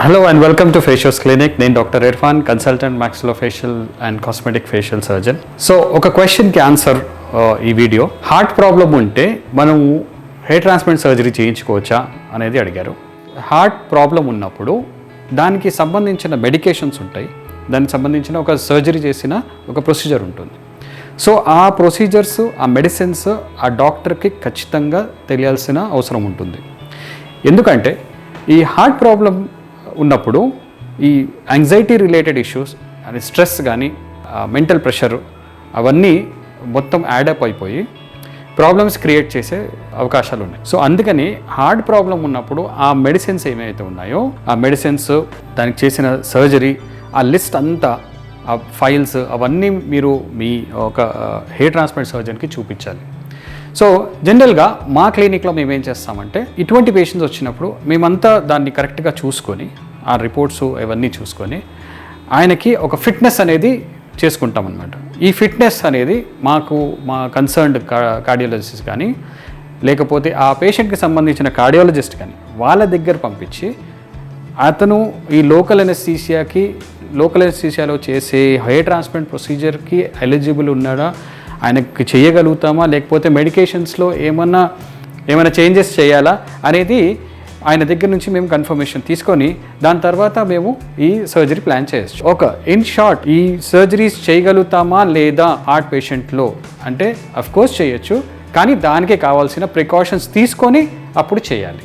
Hello and welcome to Facios Clinic. నేను doctor Irfan, consultant maxillofacial and cosmetic facial surgeon. So ఒక క్వశ్చన్కి answer ఈ video. Heart problem ఉంటే మనము హెయిర్ ట్రాన్స్ప్లాంట్ సర్జరీ చేయించుకోవచ్చా అనేది అడిగారు. హార్ట్ ప్రాబ్లం ఉన్నప్పుడు దానికి సంబంధించిన మెడికేషన్స్ ఉంటాయి, దానికి సంబంధించిన ఒక సర్జరీ చేసిన ఒక ప్రొసీజర్ ఉంటుంది. సో ఆ ప్రొసీజర్స్, ఆ మెడిసిన్స్ ఆ డాక్టర్కి ఖచ్చితంగా తెలియాల్సిన అవసరం ఉంటుంది. ఎందుకంటే ఈ హార్ట్ ప్రాబ్లం ఉన్నప్పుడు ఈ యాంగ్జైటీ రిలేటెడ్ ఇష్యూస్ అని స్ట్రెస్ కానీ మెంటల్ ప్రెషర్ అవన్నీ మొత్తం యాడప్ అయిపోయి ప్రాబ్లమ్స్ క్రియేట్ చేసే అవకాశాలు ఉన్నాయి. సో అందుకని హార్ట్ ప్రాబ్లం ఉన్నప్పుడు ఆ మెడిసిన్స్ ఏమైతే ఉన్నాయో ఆ మెడిసిన్స్, దానికి చేసిన సర్జరీ, ఆ లిస్ట్ అంతా, ఆ ఫైల్స్ అవన్నీ మీరు మీ ఒక హెయిర్ ట్రాన్స్ప్లాంట్ సర్జన్కి చూపించాలి. సో జనరల్గా మా క్లినిక్లో మేము ఏం చేస్తామంటే ఇటువంటి పేషెంట్స్ వచ్చినప్పుడు మేమంతా దాన్ని కరెక్ట్గా చూసుకొని ఆ రిపోర్ట్స్ ఇవన్నీ చూసుకొని ఆయనకి ఒక ఫిట్నెస్ అనేది చేసుకుంటాం అన్నమాట. ఈ ఫిట్నెస్ అనేది మా కన్సర్న్డ్ కార్డియాలజిస్ట్ కానీ లేకపోతే ఆ పేషెంట్కి సంబంధించిన కార్డియాలజిస్ట్ కానీ వాళ్ళ దగ్గర పంపించి అతను ఈ లోకల్ ఎనెస్థీసియాలో చేసే హెయిర్ ట్రాన్స్ప్లాంట్ ప్రొసీజర్కి ఎలిజిబుల్ ఉన్నాడా, ఆయనకి చేయగలుగుతామా, లేకపోతే మెడికేషన్స్లో ఏమైనా చేంజెస్ చేయాలా అనేది ఆయన దగ్గర నుంచి మేము కన్ఫర్మేషన్ తీసుకొని దాని తర్వాత మేము ఈ సర్జరీ ప్లాన్ చేయొచ్చు. ఇన్ షార్ట్, ఈ సర్జరీస్ చేయగలుగుతామా లేదా హార్ట్ పేషెంట్లో అంటే అఫ్కోర్స్ చేయొచ్చు, కానీ దానికే కావాల్సిన ప్రికాషన్స్ తీసుకొని అప్పుడు చేయాలి.